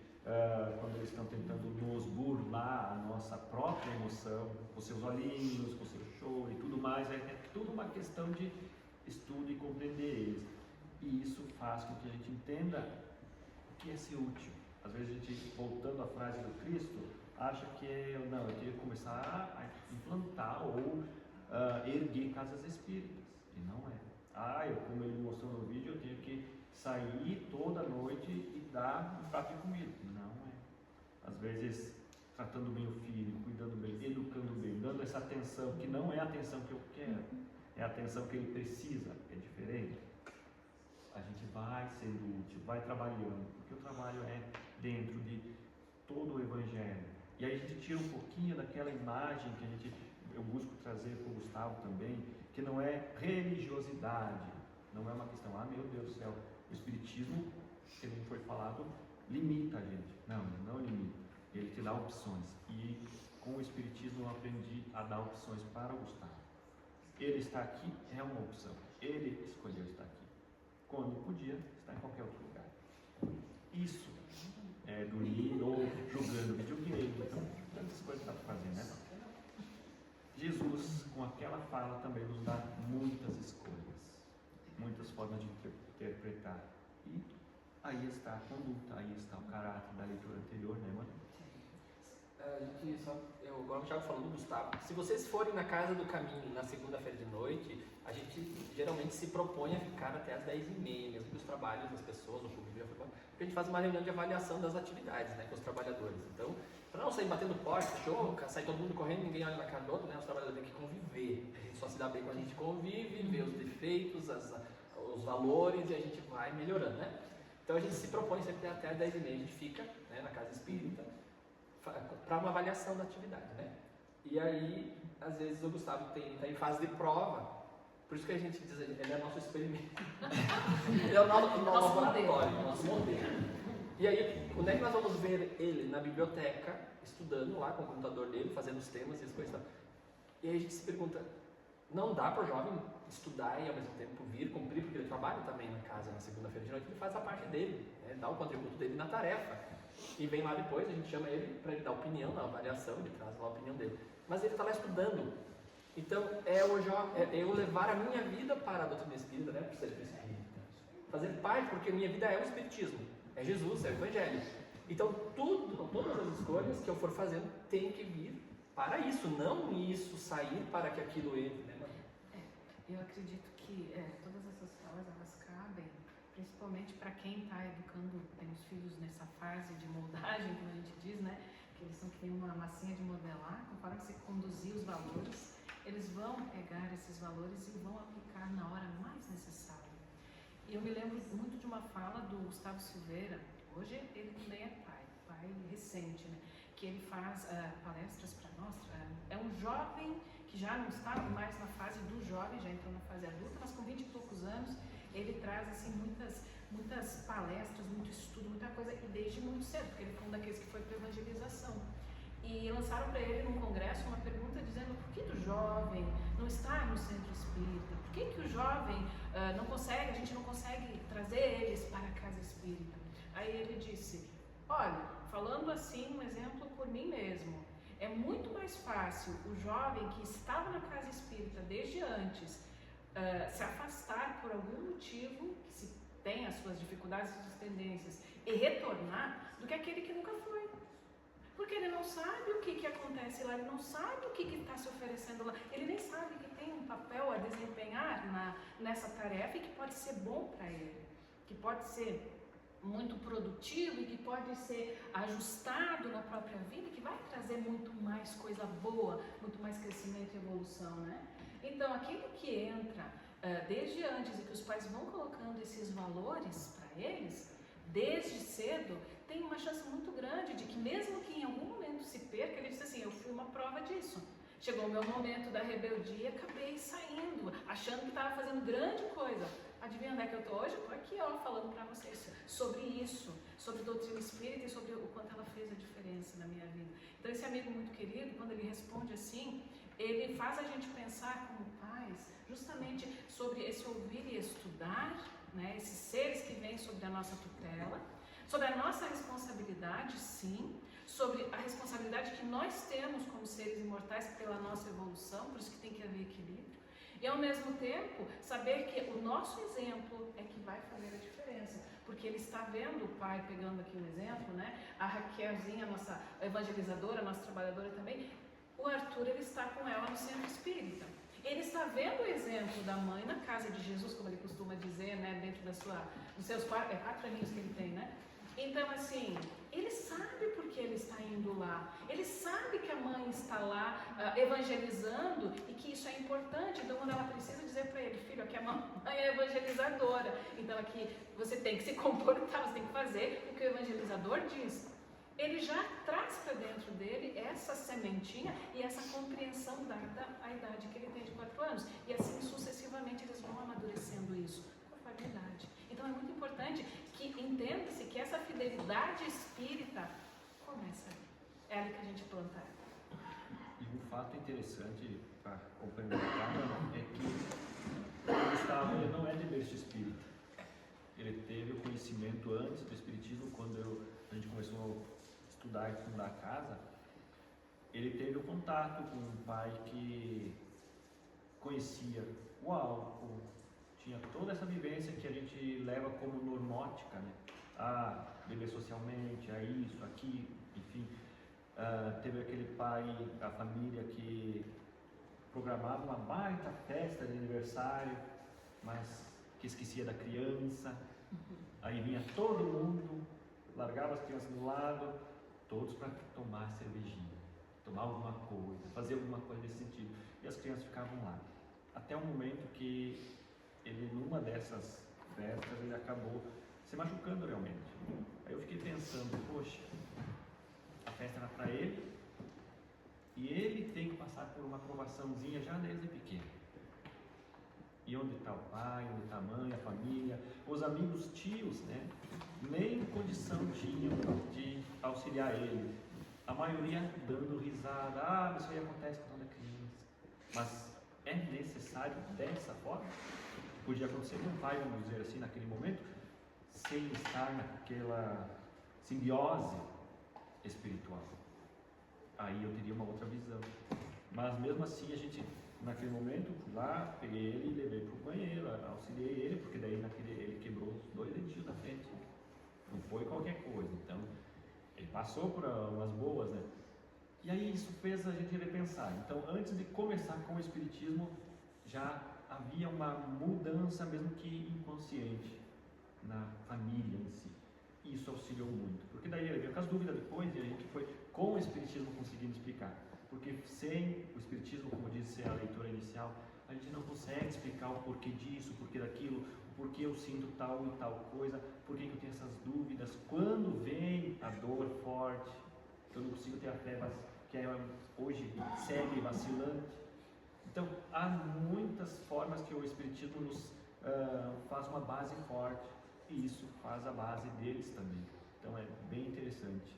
quando eles estão tentando nos burlar a nossa própria emoção, com seus olhinhos, com seu choro e tudo mais, é tudo uma questão de estudo e compreender eles. E isso faz com que a gente entenda o que é ser útil. Às vezes a gente, voltando à frase do Cristo, acha que eu tenho que começar a implantar ou erguer casas espíritas, e não é. Como ele mostrou no vídeo, eu tenho que sair toda noite e dar um prato de comida. Não é. Às vezes, tratando bem o filho, cuidando bem, educando bem, dando essa atenção, que não é a atenção que eu quero, é a atenção que ele precisa, é diferente. A gente vai sendo útil, vai trabalhando, porque o trabalho é dentro de todo o Evangelho. E aí a gente tira um pouquinho daquela imagem que eu busco trazer para o Gustavo também, que não é religiosidade, não é uma questão, meu Deus do céu, o Espiritismo, que nem foi falado, limita a gente. Não, ele não limita, ele te dá opções. E com o Espiritismo eu aprendi a dar opções para o Gustavo. Ele está aqui é uma opção, ele escolheu estar aqui. Quando podia estar em qualquer outro lugar. Isso é dormir ou jogando videogame, então tantas coisas dá para fazer, né? Jesus, com aquela fala, também nos dá muitas escolhas, muitas formas de interpretar. E aí está a conduta, aí está o caráter da leitura anterior, né, mano? Agora o Thiago falou do Gustavo. Se vocês forem na Casa do Caminho na segunda-feira de noite, a gente geralmente se propõe a ficar até as 10h30, mesmo que os trabalhos das pessoas, o público já foi, porque a gente faz uma reunião de avaliação das atividades, né, com os trabalhadores. Então, para não sair batendo porta, sair todo mundo correndo, ninguém olha na cara do outro, né, os trabalhadores têm que conviver. A gente só se dá bem quando a gente convive, vê os defeitos, os valores, e a gente vai melhorando, né? Então a gente se propõe sempre até as 10h30, a gente fica, né, na Casa Espírita, para uma avaliação da atividade, né? E aí, às vezes o Gustavo está em fase de prova, por isso que a gente diz, ele é nosso experimento. Ele é o nosso laboratório, nosso modelo. E aí, quando é que nós vamos ver ele na biblioteca, estudando lá com o computador dele, fazendo os temas e as coisas. E aí a gente se pergunta, não dá para o jovem estudar e ao mesmo tempo vir cumprir, porque ele trabalha também na casa na segunda-feira de noite, ele faz a parte dele, né? Dá o contributo dele na tarefa. E vem lá depois, a gente chama ele para ele dar opinião na avaliação, ele traz lá a opinião dele. Mas ele está lá estudando. Então, é eu levar a minha vida para a doutrina espírita, né? Para o serviço espírita. Fazer parte, porque a minha vida é o espiritismo, é Jesus, é o Evangelho. Então, todas as escolhas que eu for fazendo tem que vir para isso, não isso sair para que aquilo entre, né? Eu acredito que todas essas falas, elas cabem, principalmente para quem está educando, tem os filhos nessa fase de moldagem, como a gente diz, né? Que eles são que tem uma massinha de modelar, conforme você conduzir os valores, eles vão pegar esses valores e vão aplicar na hora mais necessária. E eu me lembro muito de uma fala do Gustavo Silveira, hoje ele também é pai recente, né? Que ele faz palestras para nós, é um jovem que já não está mais na fase do jovem, já entrou na fase adulta, mas com 20 e poucos anos, ele traz assim muitas palestras, muito estudo, muita coisa, e desde muito cedo, porque ele foi um daqueles que foi para evangelização. E lançaram para ele num congresso uma pergunta dizendo por que o jovem não está no centro espírita, por que o jovem a gente não consegue trazer eles para a casa espírita. Aí ele disse, olha, falando assim, um exemplo por mim mesmo, é muito mais fácil o jovem que estava na casa espírita desde antes se afastar por algum motivo, que se tem as suas dificuldades e suas tendências, e retornar, do que aquele que nunca foi. Porque ele não sabe o que acontece lá, ele não sabe o que está se oferecendo lá, ele nem sabe que tem um papel a desempenhar nessa tarefa e que pode ser bom para ele, que pode ser muito produtivo e que pode ser ajustado na própria vida, que vai trazer muito mais coisa boa, muito mais crescimento e evolução, né? Então, aquele que entra desde antes e que os pais vão colocando esses valores para eles, desde cedo, tem uma chance muito grande de que mesmo que em algum momento se perca, ele diz assim, eu fui uma prova disso. Chegou o meu momento da rebeldia, acabei saindo, achando que estava fazendo grande coisa. Adivinha onde é que eu estou hoje? Eu estou aqui falando para vocês sobre isso, sobre doutrina espírita e sobre o quanto ela fez a diferença na minha vida. Então esse amigo muito querido, quando ele responde assim, ele faz a gente pensar como pais, justamente sobre esse ouvir e estudar, né, esses seres que vêm sobre a nossa tutela, sobre a nossa responsabilidade, sim, sobre a responsabilidade que nós temos como seres imortais pela nossa evolução, por isso que tem que haver equilíbrio. E ao mesmo tempo, saber que o nosso exemplo é que vai fazer a diferença. Porque ele está vendo o pai, pegando aqui o exemplo, né? A Raquelzinha, nossa evangelizadora, nossa trabalhadora também. O Arthur, ele está com ela no centro espírita. Ele está vendo o exemplo da mãe na casa de Jesus, como ele costuma dizer, né, dentro dos seus 4 aninhos que ele tem, né? Então, assim, ele sabe por que ele está indo lá. Ele sabe que a mãe está lá evangelizando e que isso é importante. Então, quando ela precisa dizer para ele, filho, aqui a mãe é evangelizadora. Então, aqui você tem que se comportar, você tem que fazer o que o evangelizador diz. Ele já traz para dentro dele essa sementinha e essa compreensão dada a idade que ele tem de 4 anos. E assim sucessivamente eles vão amadurecendo isso conforme a idade. Então é muito importante que entenda-se que essa fidelidade espírita começa ali. É ali que a gente planta. E um fato interessante para complementar é que o Gustavo ele não é de berço espírita. Ele teve o conhecimento antes do espiritismo, quando a gente começou a estudar e fundar a casa. Ele teve o contato com um pai que conhecia o álcool, tinha toda essa vivência que a gente leva como normótica, né? A beber socialmente, a isso, aquilo, enfim. Teve aquele pai, a família que programava uma baita festa de aniversário, mas que esquecia da criança. Aí vinha todo mundo, largava as crianças do lado, todos para tomar cervejinha, tomar alguma coisa, fazer alguma coisa nesse sentido. E as crianças ficavam lá. Até o momento que ele, numa dessas festas, ele acabou se machucando realmente. Aí eu fiquei pensando, poxa, a festa era para ele e ele tem que passar por uma aprovaçãozinha já desde pequeno. E onde está o pai, onde está a mãe, a família, os amigos tios, né? Nem condição tinham de auxiliar ele. A maioria dando risada, isso aí acontece com toda criança. Mas é necessário dessa forma? Podia acontecer com o pai, vamos dizer assim, naquele momento, sem estar naquela simbiose espiritual. Aí eu teria uma outra visão. Mas mesmo assim, a gente, naquele momento, fui lá, peguei ele e levei para o banheiro, auxiliei ele, porque daí ele quebrou os 2 dentinhos da frente. Não foi qualquer coisa. Então, ele passou por umas boas, né? E aí isso fez a gente repensar. Então, antes de começar com o espiritismo, já havia uma mudança, mesmo que inconsciente, na família em si. E isso auxiliou muito. Porque daí ele veio com as dúvidas depois e a gente foi com o espiritismo conseguindo explicar. Porque sem o espiritismo, como disse a leitura inicial, a gente não consegue explicar o porquê disso, o porquê daquilo, o porquê eu sinto tal e tal coisa, porquê que eu tenho essas dúvidas, quando vem a dor forte, eu não consigo ter a fé, que é hoje segue vacilante. Então, há muitas formas que o espiritismo nos faz uma base forte, e isso faz a base deles também. Então, é bem interessante.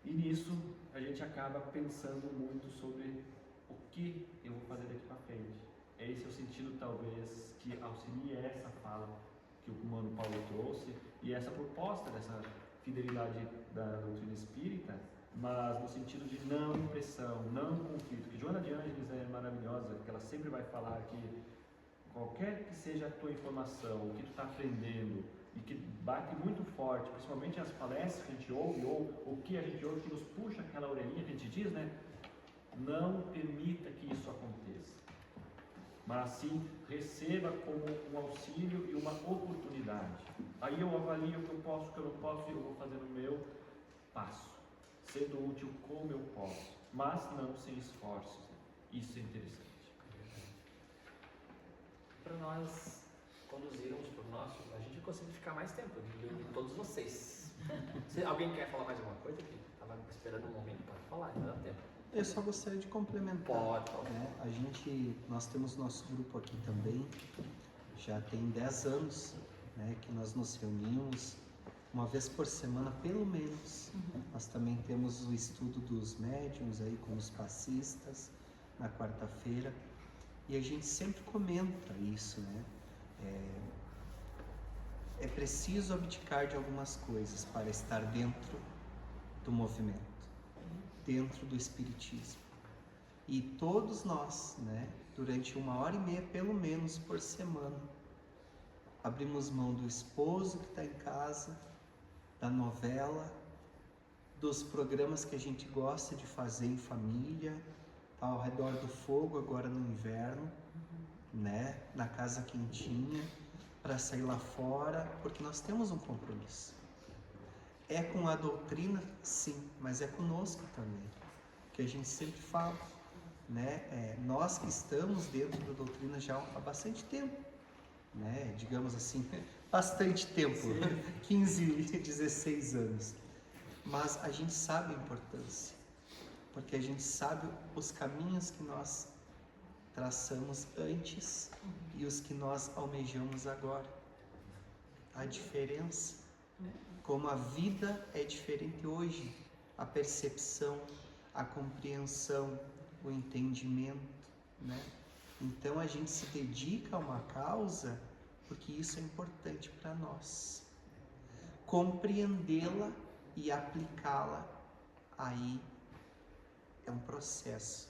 E nisso, a gente acaba pensando muito sobre o que eu vou fazer daqui para frente. Esse é o sentido, talvez, que auxilia essa fala que o Mano Paulo trouxe, e essa proposta dessa fidelidade da doutrina espírita, mas no sentido de não pressão, não conflito. Que Joana de Ângeles é maravilhosa, que ela sempre vai falar que qualquer que seja a tua informação, o que tu está aprendendo, e que bate muito forte, principalmente as palestras que a gente ouve, ou o que a gente ouve, que nos puxa aquela orelhinha que a gente diz, né? Não permita que isso aconteça, mas sim receba como um auxílio e uma oportunidade. Aí eu avalio o que eu posso, o que eu não posso, e eu vou fazer o meu passo, sendo útil como eu posso, mas não sem esforços. Isso é interessante. Para nós conduzirmos por nosso, a gente consegue ficar mais tempo, de todos vocês. Se alguém quer falar mais alguma coisa, que estava esperando um momento para falar, não dá tempo. Eu só gostaria de complementar. Pode. Nós temos nosso grupo aqui também, já tem 10 anos, né, que nós nos reunimos uma vez por semana, pelo menos. Nós também temos o estudo dos médiuns aí com os passistas, na quarta-feira, e a gente sempre comenta isso, né? É preciso abdicar de algumas coisas para estar dentro do movimento, dentro do espiritismo. E todos nós, né, durante 1h30 pelo menos por semana, abrimos mão do esposo que está em casa, da novela, dos programas que a gente gosta de fazer em família, Tá ao redor do fogo agora no inverno, né? Na casa quentinha, para sair lá fora, porque nós temos um compromisso. É com a doutrina, sim, mas é conosco também, que a gente sempre fala, né? Nós que estamos dentro da doutrina já há bastante tempo, né? Digamos assim, bastante tempo, 15, 16 anos. Mas a gente sabe a importância, porque a gente sabe os caminhos que nós traçamos antes e os que nós almejamos agora. A diferença, como a vida é diferente hoje, a percepção, a compreensão, o entendimento, né? Então a gente se dedica a uma causa porque isso é importante para nós. Compreendê-la e aplicá-la, aí é um processo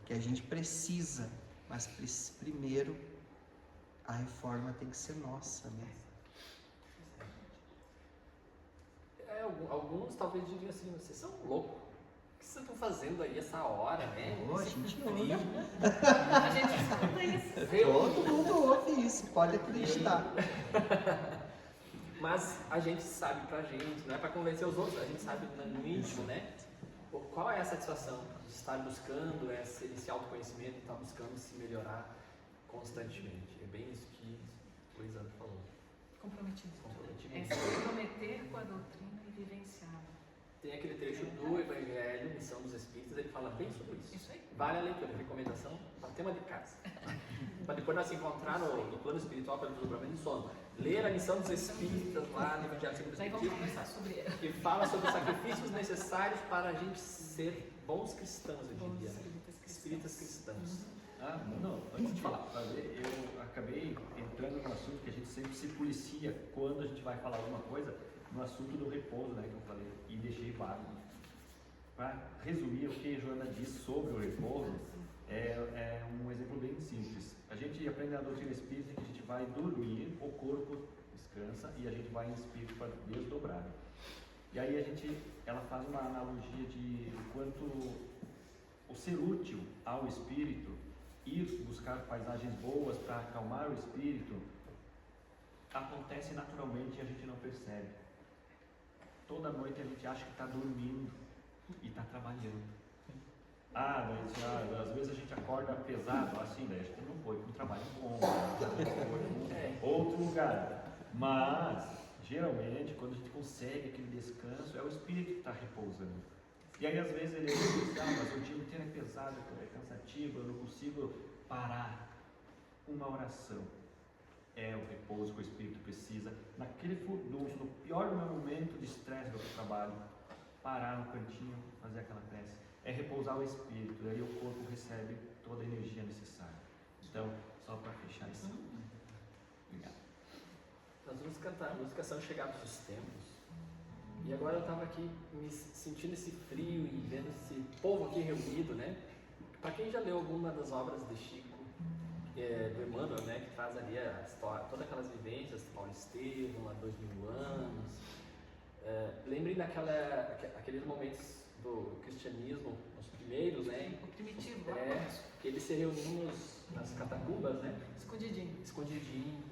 que a gente precisa, mas primeiro a reforma tem que ser nossa, né? Alguns talvez diriam assim, vocês são loucos. O que vocês estão fazendo aí essa hora, né? A gente ouve. A gente escuta isso. Todo mundo ouve isso, pode acreditar. Mas a gente sabe pra gente, não é pra convencer os outros, a gente sabe no íntimo, né? Qual é a satisfação de estar buscando esse autoconhecimento, de estar buscando se melhorar constantemente? É bem isso que o Lisandro falou. Comprometimento. Comprometimento. É se comprometer com a doutrina e vivenciá-la. Tem aquele trecho do Evangelho, Missão dos Espíritos, ele fala bem sobre isso. Isso aí. Vale a leitura, recomendação para tema de casa. Para depois nós se encontrar no plano espiritual pelo desdobramento do sono. Ler a Missão dos Espíritos lá no Evangelho segundo o Daí vamos Espiritismo, conversar sobre ela. que fala sobre os sacrifícios necessários para a gente ser bons cristãos hoje em dia. Espíritas cristãos. Não, antes de falar, pra ver, eu acabei entrando no assunto que a gente sempre se policia quando a gente vai falar alguma coisa, no assunto do repouso, né, que eu falei, e deixei vago. Para resumir o que a Joana disse sobre o repouso, é um exemplo bem simples. A gente aprende na doutrina espírita que a gente vai dormir, o corpo descansa e a gente vai em espírito para desdobrar. E aí ela faz uma analogia de quanto o ser útil ao espírito, ir buscar paisagens boas para acalmar o espírito, acontece naturalmente e a gente não percebe. Toda noite a gente acha que está dormindo e está trabalhando. Mas às vezes a gente acorda pesado, assim, daí a gente não foi para um trabalho bom, foi para outro lugar. Mas, geralmente, quando a gente consegue aquele descanso, é o espírito que está repousando. E aí, às vezes, ele diz, mas o dia inteiro é pesado, é cansativo, eu não consigo parar. Uma oração é o repouso que o espírito precisa. No pior momento de estresse do trabalho, parar no cantinho, fazer aquela prece. É repousar o espírito, daí o corpo recebe toda a energia necessária. Então, só para fechar isso. Obrigado. Nós vamos cantar a música São Chegados os Tempos. E agora eu estava aqui me sentindo esse frio e vendo esse povo aqui reunido, né? Para quem já leu alguma das obras de Chico, do Emmanuel, né? Que traz ali a história, todas aquelas vivências de Paulo Estevam, há 2000 anos. Lembrem aqueles momentos do cristianismo, os primeiros, né? O primitivo, que eles se reuniam nas catacumbas, né? Escondidinho.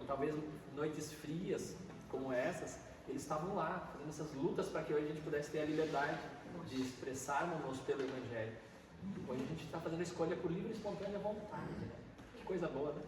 Talvez noites frias como essas, eles estavam lá fazendo essas lutas para que hoje a gente pudesse ter a liberdade de expressarmos pelo Evangelho. Hoje a gente está fazendo a escolha por livre e espontânea vontade, né? Que coisa boa, né?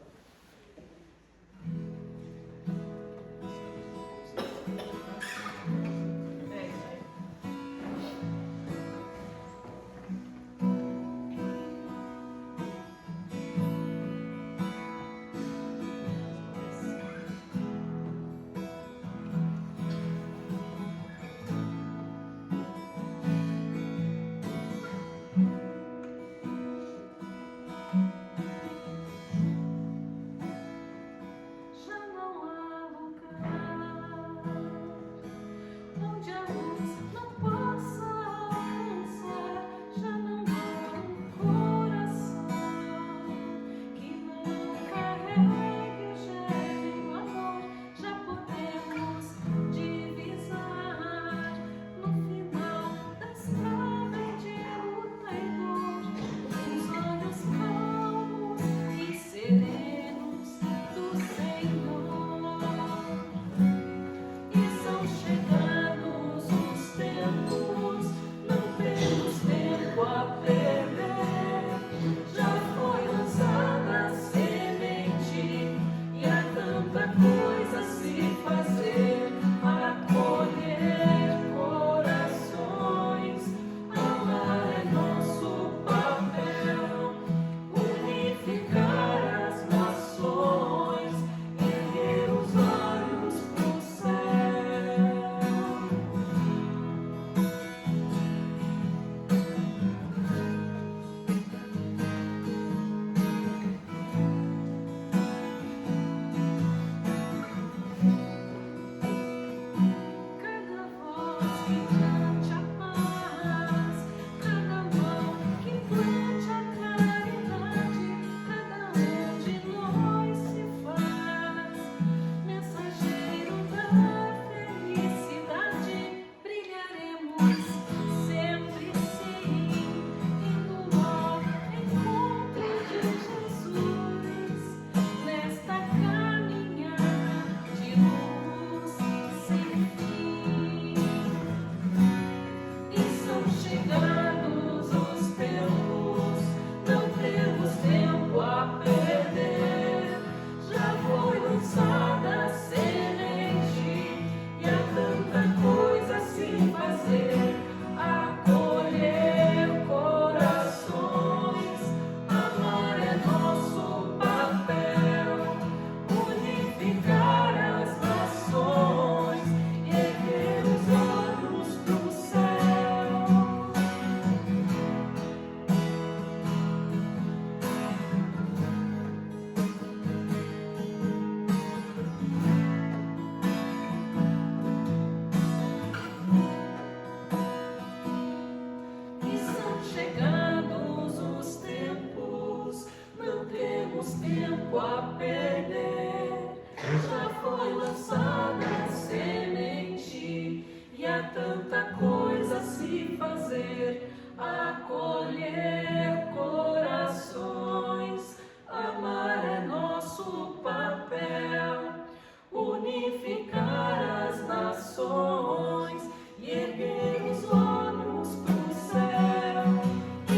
a perder. Já foi lançada a semente e há tanta coisa a se fazer. Acolher corações, amar é nosso papel. Unificar as nações e erguer os olhos pro céu.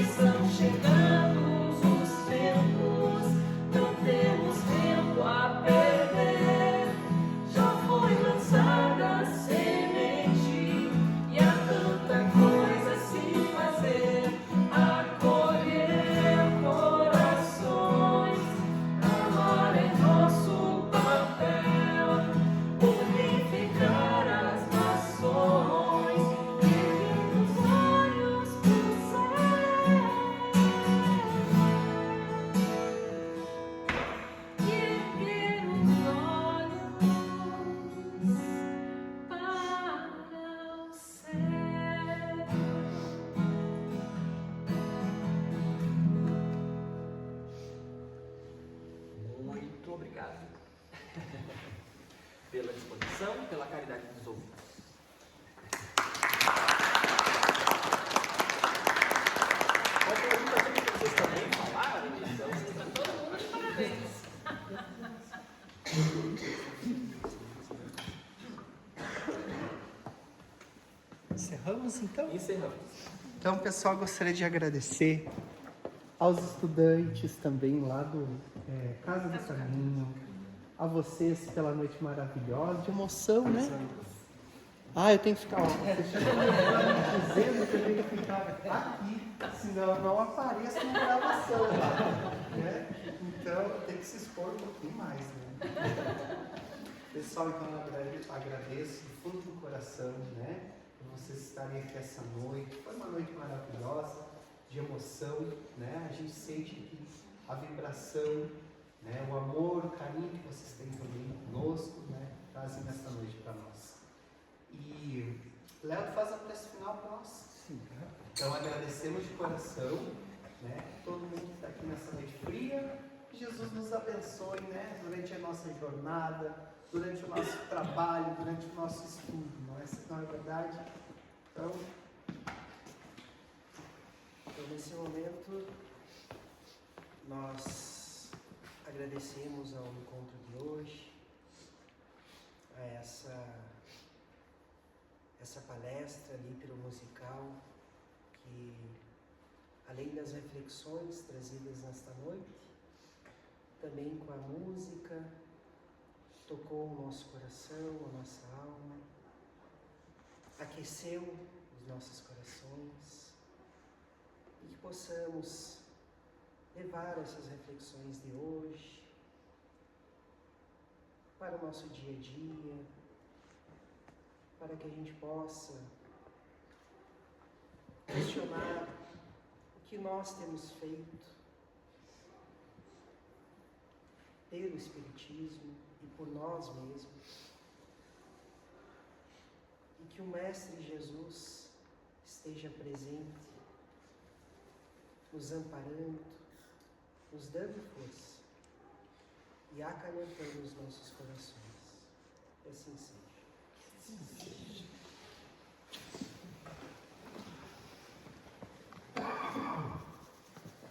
Estão chegando os tempos, não temos tempo a perder. Já foi lançada a semente e há tanta coisa a se fazer. Acolher corações, amar é nosso papel. Unificar as nações e erguer os olhos pro céu. E erguer os olhos para o céu. Muito obrigado pela disposição, pela caridade dos ouvintes. Qual pergunta que vocês também falaram? Então, vocês estão todo mundo de parabéns. Encerramos então? Encerramos. Então, pessoal, gostaria de agradecer aos estudantes também lá do Casa do Caminho, a vocês pela noite maravilhosa, de emoção, né? Ah, eu tenho que ficar, ó, você chega me dizendo que eu tenho que ficar aqui, senão eu não apareço na gravação, né? Então, eu tenho que se expor um pouquinho mais, né? Pessoal, então eu agradeço do fundo do coração, né? Por vocês estarem aqui essa noite. Foi uma noite maravilhosa, de emoção, né? A gente sente aqui a vibração, né? O amor, o carinho que vocês têm também conosco, né? Trazem nessa noite para nós. E Léo faz a prece final para nós. Sim. Então agradecemos de coração, né? Todo mundo que está aqui nessa noite fria. Que Jesus nos abençoe, né? Durante a nossa jornada, durante o nosso trabalho, durante o nosso estudo, não é verdade? Então, nesse momento, nós agradecemos ao encontro de hoje, a essa palestra litero-musical que, além das reflexões trazidas nesta noite, também com a música, tocou o nosso coração, a nossa alma, aqueceu os nossos corações, e que possamos levar essas reflexões de hoje para o nosso dia a dia, para que a gente possa questionar o que nós temos feito pelo Espiritismo e por nós mesmos, e que o Mestre Jesus esteja presente, nos amparando, nos dando força e acalentando os nossos corações.